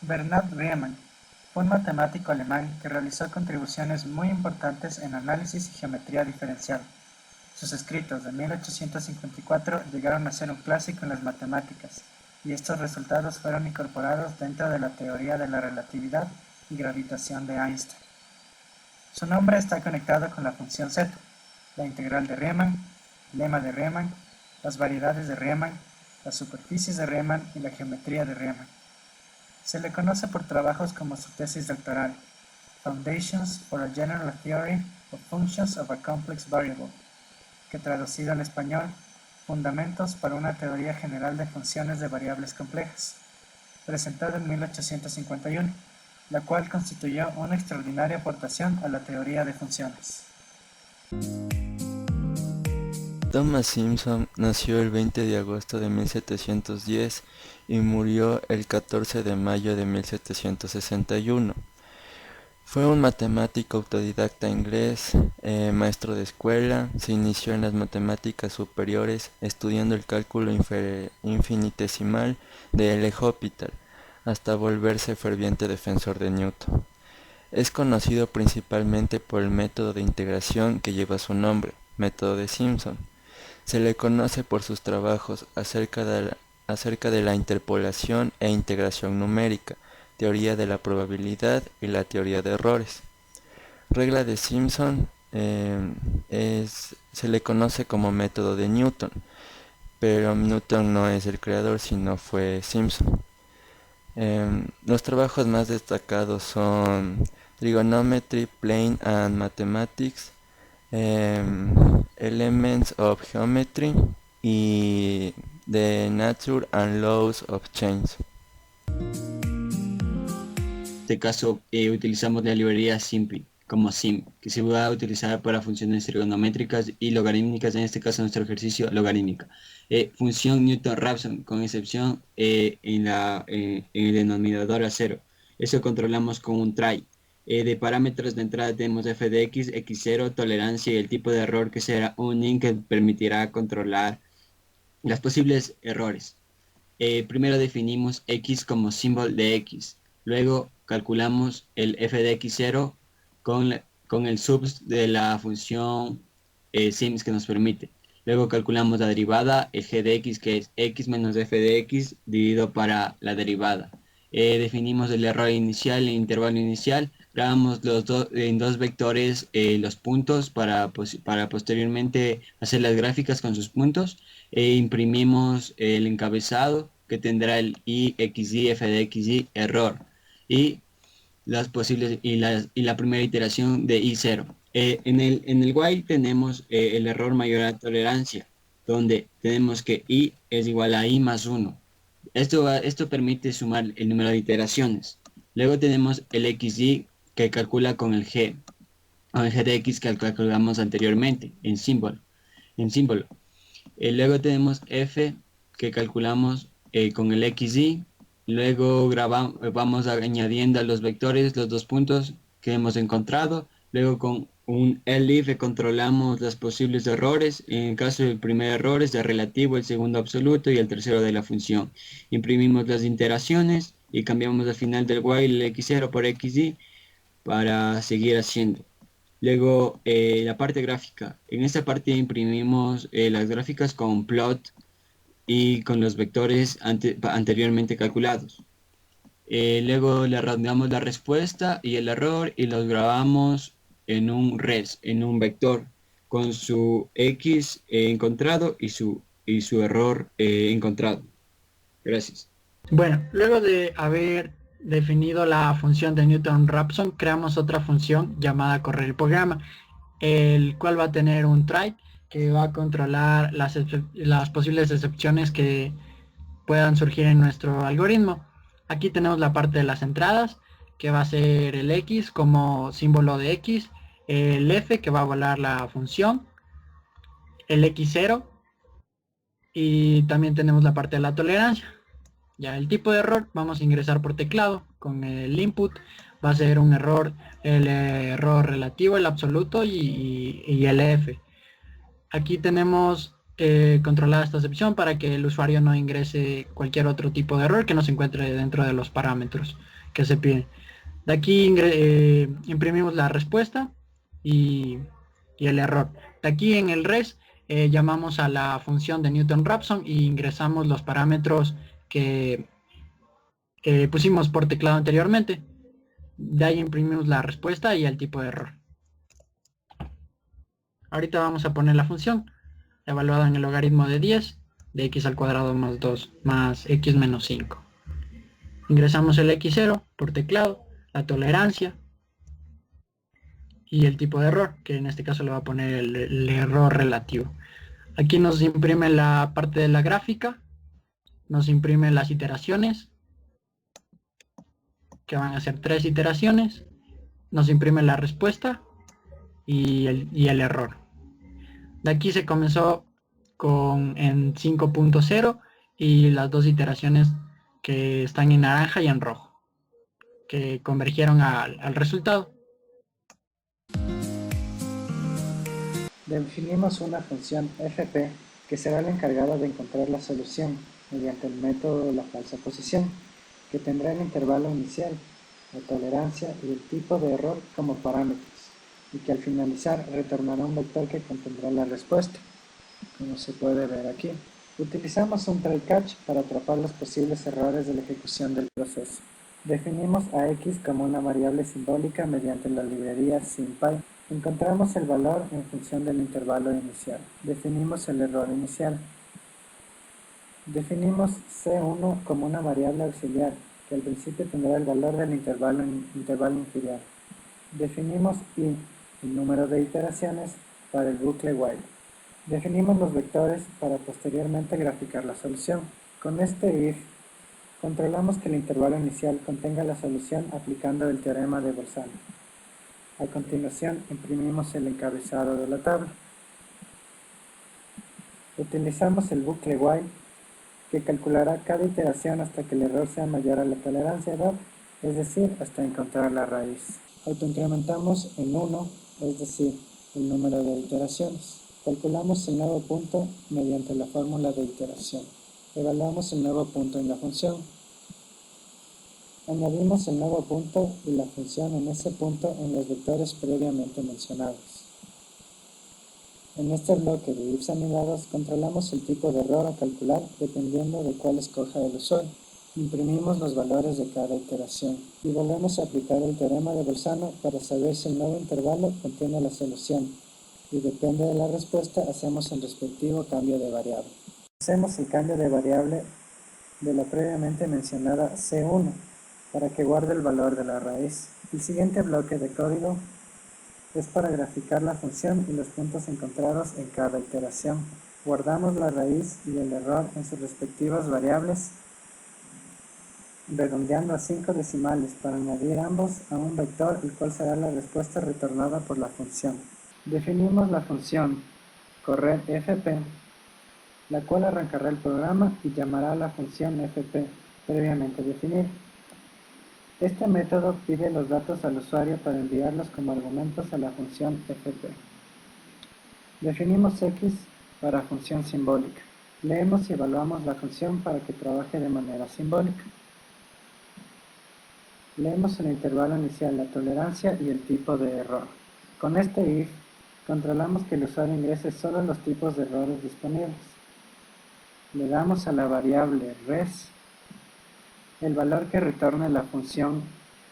Bernhard Riemann fue un matemático alemán que realizó contribuciones muy importantes en análisis y geometría diferencial. Sus escritos de 1854 llegaron a ser un clásico en las matemáticas, y estos resultados fueron incorporados dentro de la teoría de la relatividad y gravitación de Einstein. Su nombre está conectado con la función z, la integral de Riemann, lema de Riemann, las variedades de Riemann, las superficies de Riemann y la geometría de Riemann. Se le conoce por trabajos como su tesis doctoral, Foundations for a General Theory of Functions of a Complex Variable, que traducido al español, Fundamentos para una teoría general de funciones de variables complejas, presentado en 1851, la cual constituyó una extraordinaria aportación a la teoría de funciones. Thomas Simpson nació el 20 de agosto de 1710 y murió el 14 de mayo de 1761. Fue un matemático autodidacta inglés, maestro de escuela. Se inició en las matemáticas superiores estudiando el cálculo infinitesimal de L'Hopital, hasta volverse ferviente defensor de Newton. Es conocido principalmente por el método de integración que lleva su nombre, método de Simpson. Se le conoce por sus trabajos acerca de la interpolación e integración numérica, teoría de la probabilidad y la teoría de errores. Regla de Simpson se le conoce como método de Newton, pero Newton no es el creador, sino fue Simpson. Los trabajos más destacados son Trigonometry, Plane and Mathematics, Elements of Geometry y The Nature and Laws of Change. En este caso utilizamos la librería SIMPL como sim, que se va a utilizar para funciones trigonométricas y logarítmicas, en este caso nuestro ejercicio logarítmica. Función Newton-Raphson, con excepción en el denominador a cero. Eso controlamos con un try. De parámetros de entrada tenemos f de x, x0, tolerancia y el tipo de error, que será un int que permitirá controlar los posibles errores. Primero definimos x como símbolo de x. Luego calculamos el f de x0 con el subs de la función sims que nos permite. Luego calculamos la derivada, el g de x, que es x menos f de x dividido para la derivada. Definimos el error inicial, el intervalo inicial. Grabamos en dos vectores los puntos para posteriormente hacer las gráficas con sus puntos. Imprimimos el encabezado, que tendrá el i, xy, f de xy, error. Y las posibles y la primera iteración de i0. En el while tenemos el error mayor a tolerancia, donde tenemos que i es igual a i más 1. Esto permite sumar el número de iteraciones. Luego tenemos el xy, que calcula con el g de x, que calculamos anteriormente en símbolo. Luego tenemos f, que calculamos con el xy. Luego vamos añadiendo a los vectores los dos puntos que hemos encontrado. Luego con un elif controlamos los posibles errores. En el caso del primer error es de relativo, el segundo absoluto y el tercero de la función. Imprimimos las iteraciones y cambiamos al final del while el x0 por xy para seguir haciendo. Luego la parte gráfica. En esta parte imprimimos las gráficas con plot y con los vectores anteriormente calculados. Luego le damos la respuesta y el error y los grabamos en un res, en un vector, con su x encontrado y su error encontrado. Gracias. Bueno, luego de haber definido la función de Newton-Raphson, creamos otra función llamada correr el programa, el cual va a tener un try que va a controlar las posibles excepciones que puedan surgir en nuestro algoritmo. Aquí tenemos la parte de las entradas, que va a ser el x como símbolo de x, el f que va a volar la función, el x0, y también tenemos la parte de la tolerancia. Ya el tipo de error vamos a ingresar por teclado. Con el input va a ser un error, el error relativo, el absoluto y el f. Aquí tenemos controlada esta excepción para que el usuario no ingrese cualquier otro tipo de error que no se encuentre dentro de los parámetros. que se pide. De aquí imprimimos la respuesta y el error. De aquí en el res llamamos a la función de Newton-Raphson y ingresamos los parámetros que pusimos por teclado anteriormente. De ahí imprimimos la respuesta y el tipo de error. Ahorita vamos a poner la función evaluada en el logaritmo de 10 de x al cuadrado más 2 más x menos 5. Ingresamos el x0 por teclado, la tolerancia y el tipo de error, que en este caso le va a poner el error relativo. Aquí nos imprime la parte de la gráfica, nos imprime las iteraciones, que van a ser 3 iteraciones, nos imprime la respuesta y el error. De aquí se comenzó en 5.0 y las 2 iteraciones que están en naranja y en rojo, que convergieron al resultado. Definimos una función fp que será la encargada de encontrar la solución mediante el método de la falsa posición, que tendrá el intervalo inicial, la tolerancia y el tipo de error como parámetros, y que al finalizar retornará un vector que contendrá la respuesta, como se puede ver aquí. Utilizamos un try catch para atrapar los posibles errores de la ejecución del proceso. Definimos a x como una variable simbólica mediante la librería SymPy. Encontramos el valor en función del intervalo inicial. Definimos el error inicial. Definimos C1 como una variable auxiliar, que al principio tendrá el valor del intervalo inferior. Definimos i, el número de iteraciones, para el bucle while. Definimos los vectores para posteriormente graficar la solución. Con este if, controlamos que el intervalo inicial contenga la solución aplicando el teorema de Bolzano. A continuación, imprimimos el encabezado de la tabla. Utilizamos el bucle while, que calculará cada iteración hasta que el error sea mayor a la tolerancia dada, es decir, hasta encontrar la raíz. Autoincrementamos en 1, es decir, el número de iteraciones. Calculamos el nuevo punto mediante la fórmula de iteración. Evaluamos el nuevo punto en la función. Añadimos el nuevo punto y la función en ese punto en los vectores previamente mencionados. En este bloque de ifs anidados controlamos el tipo de error a calcular dependiendo de cuál escoja el usuario. Imprimimos los valores de cada iteración y volvemos a aplicar el teorema de Bolzano para saber si el nuevo intervalo contiene la solución, y depende de la respuesta hacemos el respectivo cambio de variable. Hacemos el cambio de variable de la previamente mencionada C1 para que guarde el valor de la raíz. El siguiente bloque de código es para graficar la función y los puntos encontrados en cada iteración. Guardamos la raíz y el error en sus respectivas variables, redondeando a 5 decimales para añadir ambos a un vector, el cual será la respuesta retornada por la función. Definimos la función correr fp, la cual arrancará el programa y llamará a la función fp previamente definida. Este método pide los datos al usuario para enviarlos como argumentos a la función fp. Definimos x para función simbólica. Leemos y evaluamos la función para que trabaje de manera simbólica. Leemos el intervalo inicial, la tolerancia y el tipo de error. Con este if, controlamos que el usuario ingrese solo los tipos de errores disponibles. Le damos a la variable res el valor que retorne la función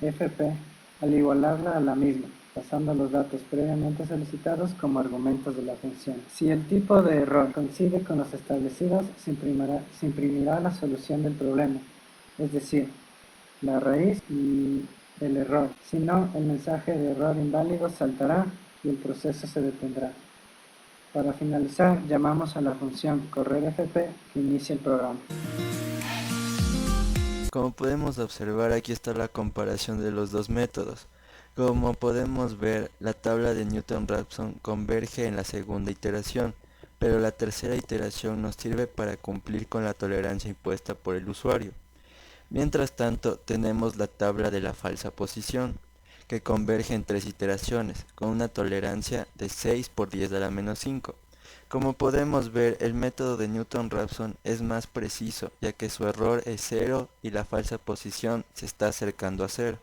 fp al igualarla a la misma, pasando los datos previamente solicitados como argumentos de la función. Si el tipo de error coincide con los establecidos, se imprimirá la solución del problema, es decir, la raíz y el error. Si no, el mensaje de error inválido saltará y el proceso se detendrá. Para finalizar, llamamos a la función correrFP que inicia el programa. Como podemos observar, aquí está la comparación de los dos métodos. Como podemos ver, la tabla de Newton-Raphson converge en la segunda iteración, pero la tercera iteración nos sirve para cumplir con la tolerancia impuesta por el usuario. Mientras tanto, tenemos la tabla de la falsa posición, que converge en 3 iteraciones, con una tolerancia de 6 por 10 a la menos 5, Como podemos ver, el método de Newton-Raphson es más preciso, ya que su error es cero y la falsa posición se está acercando a cero.